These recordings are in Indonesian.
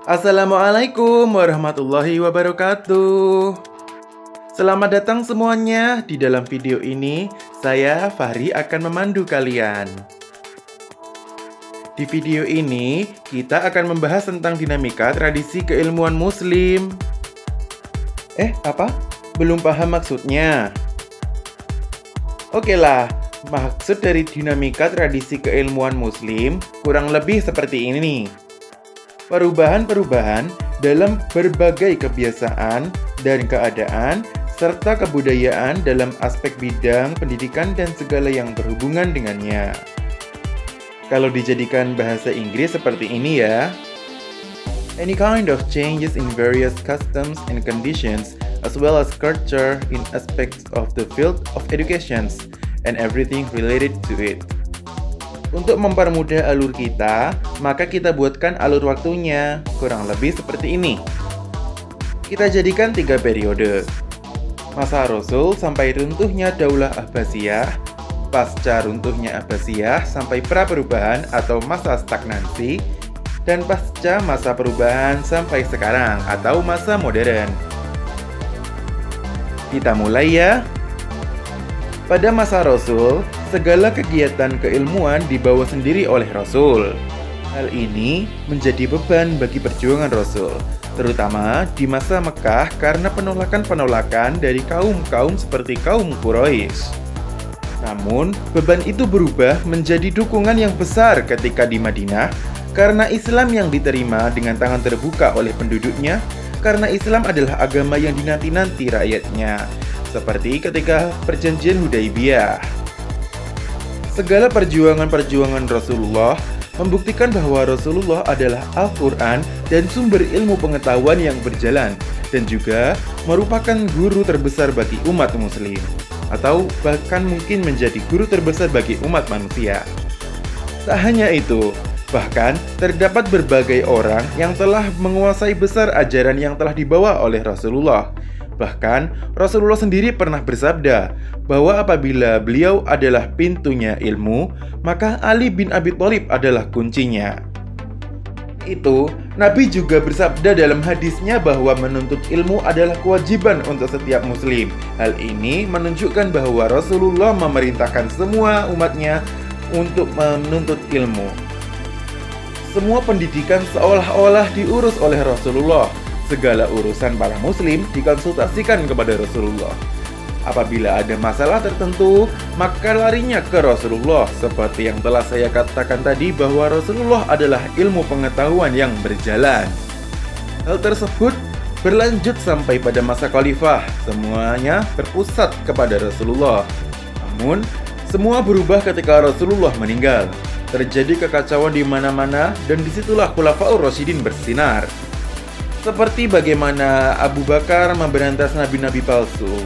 Assalamualaikum warahmatullahi wabarakatuh. Selamat datang semuanya. Di dalam video ini, saya Fahri akan memandu kalian. Di video ini, kita akan membahas tentang dinamika tradisi keilmuan Muslim. Apa? Belum paham maksudnya? Oke lah, maksud dari dinamika tradisi keilmuan Muslim kurang lebih seperti ini. Perubahan-perubahan dalam berbagai kebiasaan dan keadaan, serta kebudayaan dalam aspek bidang pendidikan dan segala yang berhubungan dengannya. Kalau dijadikan bahasa Inggris seperti ini ya. Any kind of changes in various customs and conditions, as well as culture in aspects of the field of education, and everything related to it. Untuk mempermudah alur kita, maka kita buatkan alur waktunya, kurang lebih seperti ini. Kita jadikan 3 periode. Masa Rasul sampai runtuhnya Daulah Abbasiyah, pasca runtuhnya Abbasiyah sampai pra-perubahan atau masa stagnansi, dan pasca masa perubahan sampai sekarang atau masa modern. Kita mulai ya. Pada masa Rasul, segala kegiatan keilmuan dibawa sendiri oleh Rasul. Hal ini menjadi beban bagi perjuangan Rasul, terutama di masa Mekah karena penolakan-penolakan dari kaum-kaum seperti kaum Quraisy. Namun, beban itu berubah menjadi dukungan yang besar ketika di Madinah karena Islam yang diterima dengan tangan terbuka oleh penduduknya, karena Islam adalah agama yang dinanti-nanti rakyatnya, seperti ketika perjanjian Hudaibiyah. Segala perjuangan-perjuangan Rasulullah membuktikan bahwa Rasulullah adalah Al-Quran dan sumber ilmu pengetahuan yang berjalan, dan juga merupakan guru terbesar bagi umat muslim, atau bahkan mungkin menjadi guru terbesar bagi umat manusia. Tak hanya itu, bahkan terdapat berbagai orang yang telah menguasai besar ajaran yang telah dibawa oleh Rasulullah. Bahkan Rasulullah sendiri pernah bersabda bahwa apabila beliau adalah pintunya ilmu, maka Ali bin Abi Thalib adalah kuncinya. Itu, Nabi juga bersabda dalam hadisnya bahwa menuntut ilmu adalah kewajiban untuk setiap muslim. Hal ini menunjukkan bahwa Rasulullah memerintahkan semua umatnya untuk menuntut ilmu. Semua pendidikan seolah-olah diurus oleh Rasulullah. Segala urusan para muslim dikonsultasikan kepada Rasulullah. Apabila ada masalah tertentu, maka larinya ke Rasulullah. Seperti yang telah saya katakan tadi bahwa Rasulullah adalah ilmu pengetahuan yang berjalan. Hal tersebut berlanjut sampai pada masa khalifah. Semuanya berpusat kepada Rasulullah. Namun, semua berubah ketika Rasulullah meninggal. Terjadi kekacauan di mana-mana dan disitulah Khulafaur Rasyidin bersinar. Seperti bagaimana Abu Bakar memberantas nabi-nabi palsu.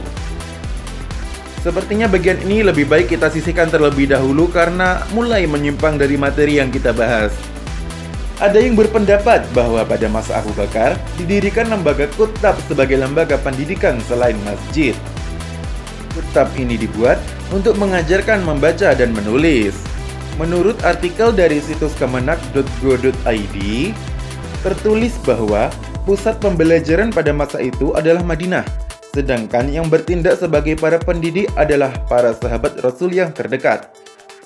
Sepertinya bagian ini lebih baik kita sisihkan terlebih dahulu karena mulai menyimpang dari materi yang kita bahas. Ada yang berpendapat bahwa pada masa Abu Bakar didirikan lembaga Kutab sebagai lembaga pendidikan selain masjid. Kutab ini dibuat untuk mengajarkan membaca dan menulis. Menurut artikel dari situs kemenak.go.id, tertulis bahwa pusat pembelajaran pada masa itu adalah Madinah, sedangkan yang bertindak sebagai para pendidik adalah para sahabat Rasul yang terdekat.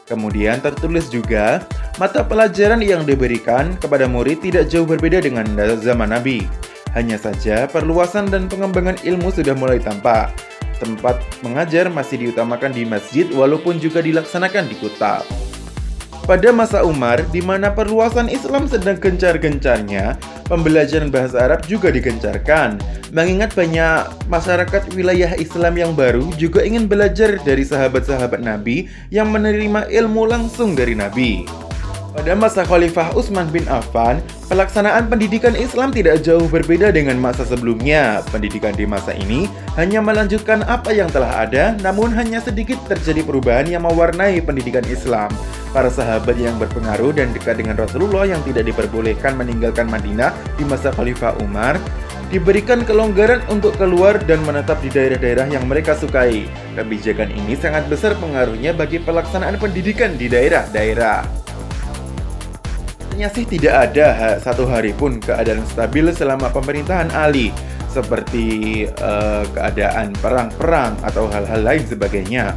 Kemudian tertulis juga, mata pelajaran yang diberikan kepada murid tidak jauh berbeda dengan zaman Nabi. Hanya saja perluasan dan pengembangan ilmu sudah mulai tampak. Tempat mengajar masih diutamakan di masjid walaupun juga dilaksanakan di kutab. Pada masa Umar, di mana perluasan Islam sedang gencar-gencarnya, pembelajaran bahasa Arab juga digencarkan. Mengingat banyak masyarakat wilayah Islam yang baru juga ingin belajar dari sahabat-sahabat Nabi yang menerima ilmu langsung dari Nabi. Pada masa Khalifah Utsman bin Affan, pelaksanaan pendidikan Islam tidak jauh berbeda dengan masa sebelumnya. Pendidikan di masa ini hanya melanjutkan apa yang telah ada, namun hanya sedikit terjadi perubahan yang mewarnai pendidikan Islam. Para sahabat yang berpengaruh dan dekat dengan Rasulullah yang tidak diperbolehkan meninggalkan Madinah di masa Khalifah Umar, diberikan kelonggaran untuk keluar dan menetap di daerah-daerah yang mereka sukai. Kebijakan ini sangat besar pengaruhnya bagi pelaksanaan pendidikan di daerah-daerah. Kayaknya sih tidak ada satu hari pun keadaan stabil selama pemerintahan Ali, seperti keadaan perang-perang atau hal-hal lain sebagainya.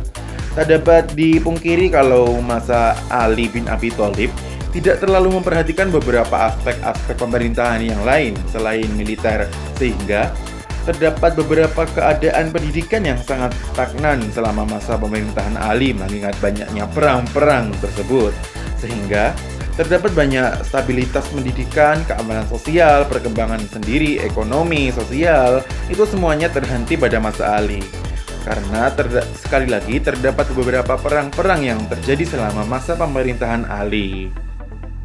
Tak dapat dipungkiri kalau masa Ali bin Abi Thalib tidak terlalu memperhatikan beberapa aspek-aspek pemerintahan yang lain selain militer, sehingga terdapat beberapa keadaan pendidikan yang sangat stagnan selama masa pemerintahan Ali mengingat banyaknya perang-perang tersebut, sehingga terdapat banyak stabilitas pendidikan, keamanan sosial, perkembangan sendiri, ekonomi, sosial, itu semuanya terhenti pada masa Ali. Karena sekali lagi terdapat beberapa perang-perang yang terjadi selama masa pemerintahan Ali.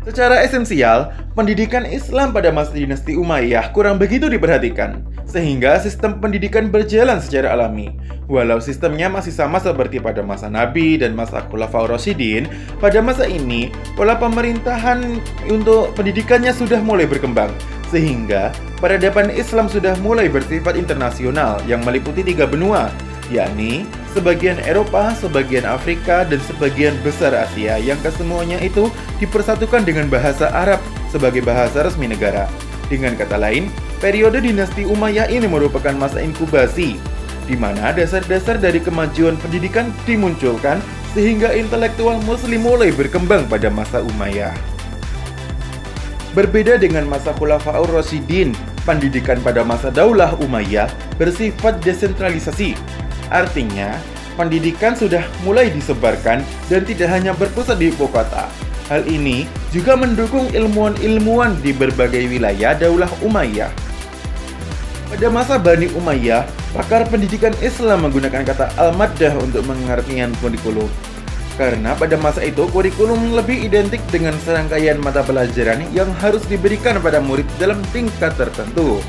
Secara esensial, pendidikan Islam pada masa dinasti Umayyah kurang begitu diperhatikan, sehingga sistem pendidikan berjalan secara alami. Walau sistemnya masih sama seperti pada masa Nabi dan masa Khulafaur Rasyidin, pada masa ini pola pemerintahan untuk pendidikannya sudah mulai berkembang, sehingga peradaban Islam sudah mulai bersifat internasional yang meliputi 3 benua, yakni sebagian Eropa, sebagian Afrika, dan sebagian besar Asia, yang kesemuanya itu dipersatukan dengan bahasa Arab sebagai bahasa resmi negara. Dengan kata lain, periode dinasti Umayyah ini merupakan masa inkubasi, di mana dasar-dasar dari kemajuan pendidikan dimunculkan sehingga intelektual muslim mulai berkembang pada masa Umayyah. Berbeda dengan masa Khulafaur Rasyidin, pendidikan pada masa Daulah Umayyah bersifat desentralisasi. Artinya, pendidikan sudah mulai disebarkan dan tidak hanya berpusat di ibu kota. Hal ini juga mendukung ilmuwan-ilmuwan di berbagai wilayah Daulah Umayyah. Pada masa Bani Umayyah, pakar pendidikan Islam menggunakan kata al-maddah untuk pengertian kurikulum. Karena pada masa itu kurikulum lebih identik dengan serangkaian mata pelajaran yang harus diberikan pada murid dalam tingkat tertentu.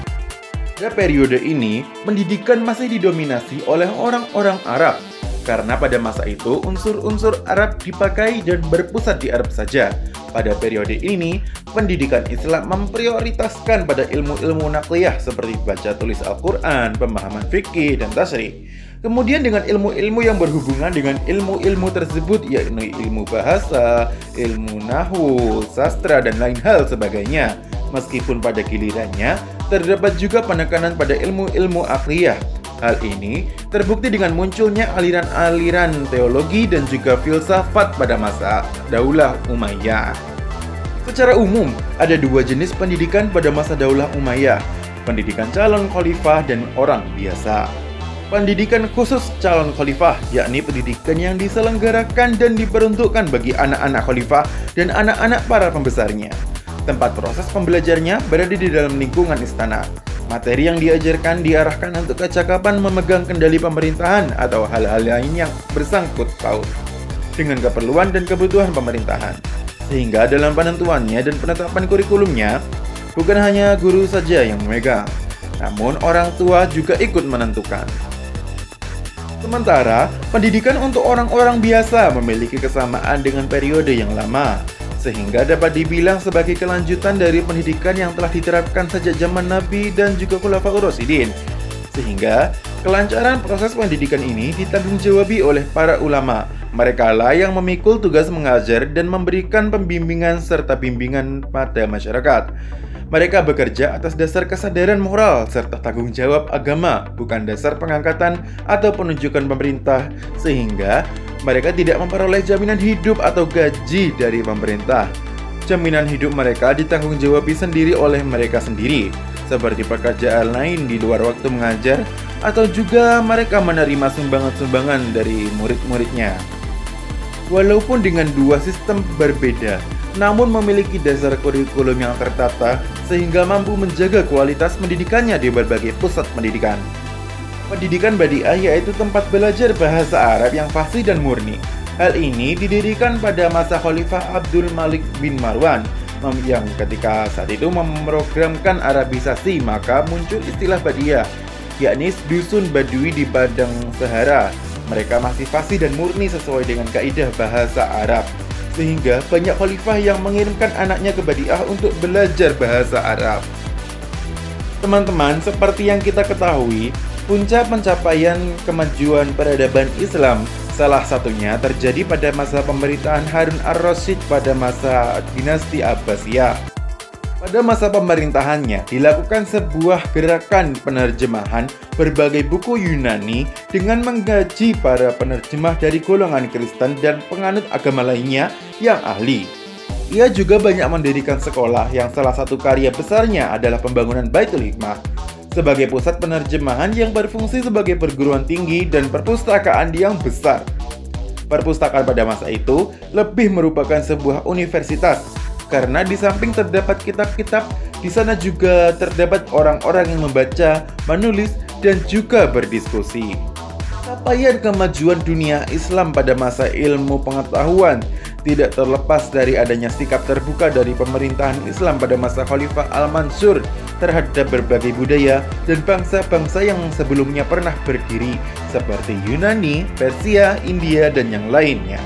Pada periode ini, pendidikan masih didominasi oleh orang-orang Arab. Karena pada masa itu unsur-unsur Arab dipakai dan berpusat di Arab saja. Pada periode ini, pendidikan Islam memprioritaskan pada ilmu-ilmu naqliyah seperti baca tulis Al-Quran, pemahaman fikih, dan tasyrih. Kemudian dengan ilmu-ilmu yang berhubungan dengan ilmu-ilmu tersebut, yakni ilmu bahasa, ilmu nahwu, sastra, dan lain hal sebagainya. Meskipun pada gilirannya, terdapat juga penekanan pada ilmu-ilmu akliyah. Hal ini terbukti dengan munculnya aliran-aliran teologi dan juga filsafat pada masa Daulah Umayyah. Secara umum, ada 2 jenis pendidikan pada masa Daulah Umayyah, pendidikan calon khalifah dan orang biasa. Pendidikan khusus calon khalifah, yakni pendidikan yang diselenggarakan dan diperuntukkan bagi anak-anak khalifah dan anak-anak para pembesarnya. Tempat proses pembelajarnya berada di dalam lingkungan istana. Materi yang diajarkan diarahkan untuk kecakapan memegang kendali pemerintahan atau hal-hal lain yang bersangkut paut dengan keperluan dan kebutuhan pemerintahan. Sehingga dalam penentuannya dan penetapan kurikulumnya, bukan hanya guru saja yang memegang, namun orang tua juga ikut menentukan. Sementara, pendidikan untuk orang-orang biasa memiliki kesamaan dengan periode yang lama, sehingga dapat dibilang sebagai kelanjutan dari pendidikan yang telah diterapkan sejak zaman Nabi dan juga Khulafaur Rasyidin. Sehingga, kelancaran proses pendidikan ini ditanggung-jawabi oleh para ulama. Mereka lah yang memikul tugas mengajar dan memberikan pembimbingan serta bimbingan pada masyarakat. Mereka bekerja atas dasar kesadaran moral serta tanggung jawab agama, bukan dasar pengangkatan atau penunjukan pemerintah, sehingga mereka tidak memperoleh jaminan hidup atau gaji dari pemerintah. Jaminan hidup mereka ditanggung-jawabi sendiri oleh mereka sendiri, seperti pekerjaan lain di luar waktu mengajar, atau juga mereka menerima sumbangan-sumbangan dari murid-muridnya. Walaupun dengan 2 sistem berbeda, namun memiliki dasar kurikulum yang tertata sehingga mampu menjaga kualitas pendidikannya di berbagai pusat pendidikan. Pendidikan Badi'ah yaitu tempat belajar bahasa Arab yang fasih dan murni. Hal ini didirikan pada masa Khalifah Abdul Malik bin Marwan yang ketika saat itu memprogramkan Arabisasi, maka muncul istilah Badi'ah, yakni dusun Badui di padang Sahara. Mereka masih fasih dan murni sesuai dengan kaidah bahasa Arab, sehingga banyak khalifah yang mengirimkan anaknya ke Badi'ah untuk belajar bahasa Arab. Teman-teman, seperti yang kita ketahui, puncak pencapaian kemajuan peradaban Islam Salah satunya terjadi pada masa pemerintahan Harun ar-Rasyid pada masa dinasti Abbasiyah. Pada masa pemerintahannya, dilakukan sebuah gerakan penerjemahan berbagai buku Yunani dengan menggaji para penerjemah dari golongan Kristen dan penganut agama lainnya yang ahli. Ia juga banyak mendirikan sekolah yang salah satu karya besarnya adalah pembangunan Baitul Hikmah sebagai pusat penerjemahan yang berfungsi sebagai perguruan tinggi dan perpustakaan yang besar. Perpustakaan pada masa itu lebih merupakan sebuah universitas karena di samping terdapat kitab-kitab, di sana juga terdapat orang-orang yang membaca, menulis, dan juga berdiskusi. Capaian kemajuan dunia Islam pada masa ilmu pengetahuan tidak terlepas dari adanya sikap terbuka dari pemerintahan Islam pada masa Khalifah Al-Mansur terhadap berbagai budaya dan bangsa-bangsa yang sebelumnya pernah berdiri seperti Yunani, Persia, India, dan yang lainnya.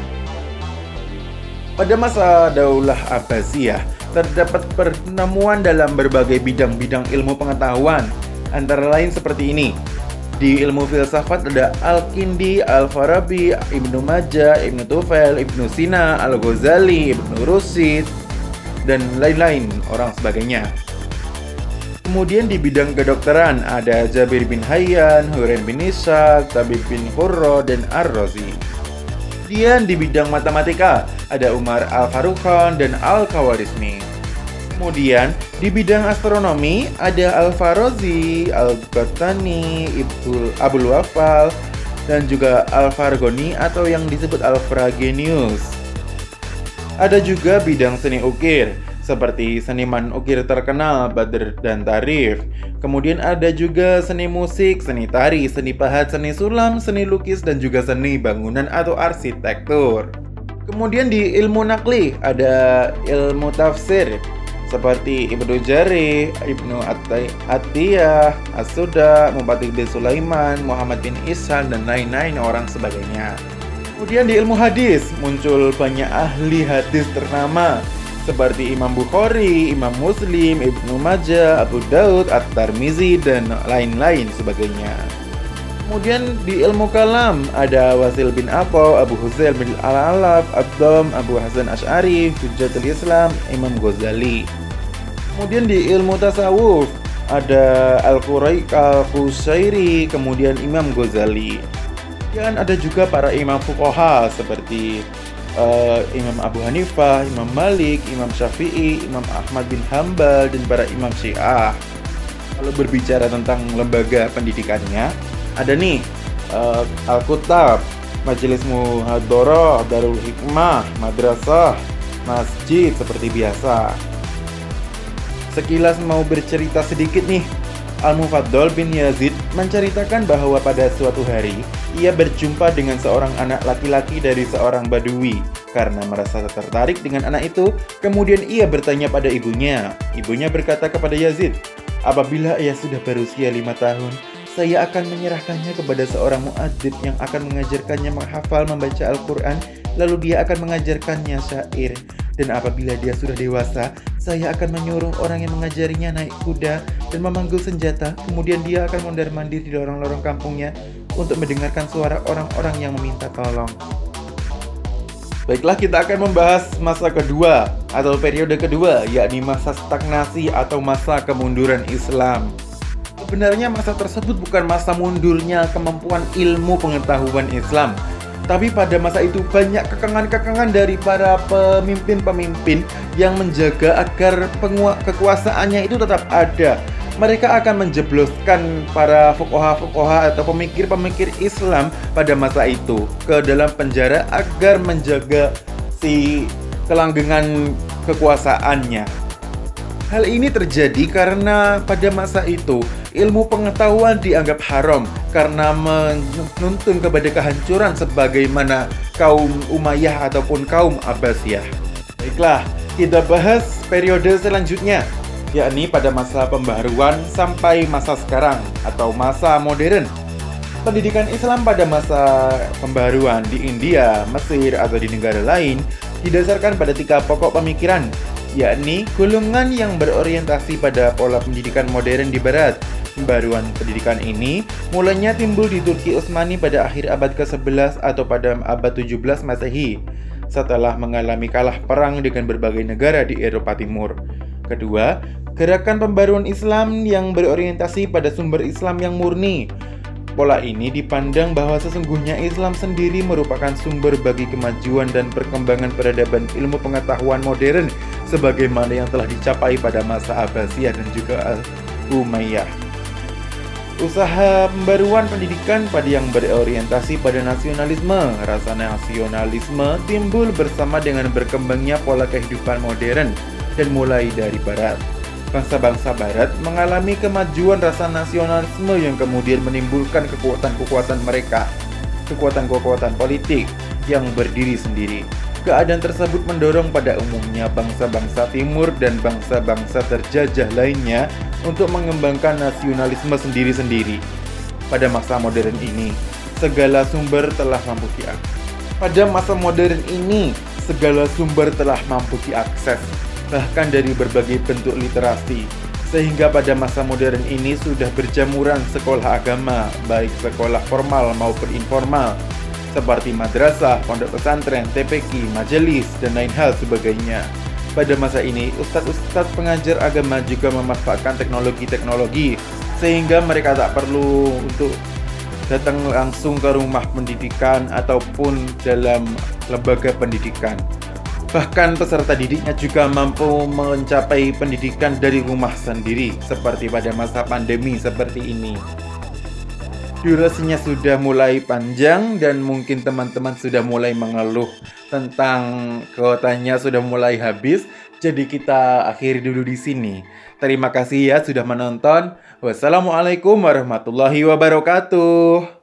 Pada masa Daulah Abbasiyah, terdapat penemuan dalam berbagai bidang-bidang ilmu pengetahuan, antara lain seperti ini. Di ilmu filsafat ada Al-Kindi, Al-Farabi, Ibnu Majah, Ibnu Tufail, Ibnu Sina, Al-Ghazali, Ibnu Rushd, dan lain-lain orang sebagainya. Kemudian di bidang kedokteran ada Jabir bin Hayyan, Huraim bin Ishaq, Tabib bin Qurra, dan Ar-Razi. Kemudian di bidang matematika ada Umar Al-Faruqan dan Al-Khawarizmi. Kemudian di bidang astronomi ada Al-Farazi, Al-Qahtani, Abul Wafal, dan juga Al-Fargoni atau yang disebut Al-Fragenius. Ada juga bidang seni ukir seperti seniman ukir terkenal Badr dan Tarif. Kemudian ada juga seni musik, seni tari, seni pahat, seni sulam, seni lukis, dan juga seni bangunan atau arsitektur. Kemudian di ilmu nakli ada ilmu tafsir seperti Ibnu Jarir, Ibnu Attiyah, As-Suda, Mubatik bin Sulaiman, Muhammad bin Ishaq, dan lain-lain orang sebagainya. Kemudian di ilmu hadis muncul banyak ahli hadis ternama seperti Imam Bukhari, Imam Muslim, Ibnu Majah, Abu Daud, At-Tirmizi, dan lain-lain sebagainya. Kemudian di ilmu kalam ada Wasil bin Atha, Abu Huzail bin Al-Alaf, Abdom, Abu Hasan Asy'ari, Hujjatul Islam, Imam Ghazali. Kemudian di ilmu tasawuf ada Al-Qushairi, kemudian Imam Ghazali. Dan ada juga para imam fuqaha seperti Imam Abu Hanifah, Imam Malik, Imam Syafi'i, Imam Ahmad bin Hambal, dan para imam Syiah. Kalau berbicara tentang lembaga pendidikannya, ada nih Al-Kutab, Majelis Muhadharah, Darul Hikmah, Madrasah, Masjid seperti biasa. Sekilas mau bercerita sedikit nih, Al-Mufaddal bin Yazid menceritakan bahwa pada suatu hari ia berjumpa dengan seorang anak laki-laki dari seorang badui. Karena merasa tertarik dengan anak itu, kemudian ia bertanya pada ibunya. Ibunya berkata kepada Yazid, "Apabila ia sudah berusia 5 tahun, saya akan menyerahkannya kepada seorang muadzib yang akan mengajarkannya menghafal membaca Al-Quran, lalu dia akan mengajarkannya syair. Dan apabila dia sudah dewasa, saya akan menyuruh orang yang mengajarinya naik kuda dan memanggul senjata. Kemudian dia akan mondar-mandir di lorong-lorong kampungnya untuk mendengarkan suara orang-orang yang meminta tolong." Baiklah, kita akan membahas masa kedua atau periode kedua, yakni masa stagnasi atau masa kemunduran Islam. Sebenarnya masa tersebut bukan masa mundurnya kemampuan ilmu pengetahuan Islam, tapi pada masa itu banyak kekangan-kekangan dari para pemimpin-pemimpin yang menjaga agar kekuasaannya itu tetap ada. Mereka akan menjebloskan para fuqaha-fuqaha atau pemikir-pemikir Islam pada masa itu ke dalam penjara agar menjaga si kelanggengan kekuasaannya. Hal ini terjadi karena pada masa itu ilmu pengetahuan dianggap haram karena menuntun kepada kehancuran sebagaimana kaum Umayyah ataupun kaum Abbasiyah. Baiklah, kita bahas periode selanjutnya, yakni pada masa pembaharuan sampai masa sekarang atau masa modern. Pendidikan Islam pada masa pembaharuan di India, Mesir, atau di negara lain didasarkan pada 3 pokok pemikiran, yakni golongan yang berorientasi pada pola pendidikan modern di barat, Pembaruan pendidikan ini mulanya timbul di Turki Utsmani pada akhir abad ke-11 atau pada abad 17 Masehi, setelah mengalami kalah perang dengan berbagai negara di Eropa Timur. Kedua, gerakan pembaruan Islam yang berorientasi pada sumber Islam yang murni. Pola ini dipandang bahwa sesungguhnya Islam sendiri merupakan sumber bagi kemajuan dan perkembangan peradaban ilmu pengetahuan modern sebagaimana yang telah dicapai pada masa Abbasiyah dan juga Umayyah. Usaha pembaruan pendidikan pada yang berorientasi pada nasionalisme. Rasa nasionalisme timbul bersama dengan berkembangnya pola kehidupan modern dan mulai dari Barat. Bangsa-bangsa Barat mengalami kemajuan rasa nasionalisme yang kemudian menimbulkan kekuatan-kekuatan mereka, kekuatan-kekuatan politik yang berdiri sendiri. Keadaan tersebut mendorong pada umumnya bangsa-bangsa Timur dan bangsa-bangsa terjajah lainnya untuk mengembangkan nasionalisme sendiri-sendiri. Pada masa modern ini, segala sumber telah mampu diakses, bahkan dari berbagai bentuk literasi, sehingga pada masa modern ini sudah berjamuran sekolah agama, baik sekolah formal maupun informal, seperti madrasah, pondok pesantren, TPQ, majelis, dan lain hal sebagainya. Pada masa ini, ustadz-ustadz pengajar agama juga memanfaatkan teknologi-teknologi, sehingga mereka tak perlu untuk datang langsung ke rumah pendidikan ataupun dalam lembaga pendidikan. Bahkan peserta didiknya juga mampu mencapai pendidikan dari rumah sendiri, seperti pada masa pandemi seperti ini. Durasinya sudah mulai panjang dan mungkin teman-teman sudah mulai mengeluh tentang kuotanya sudah mulai habis. Jadi kita akhiri dulu di sini. Terima kasih ya sudah menonton. Wassalamualaikum warahmatullahi wabarakatuh.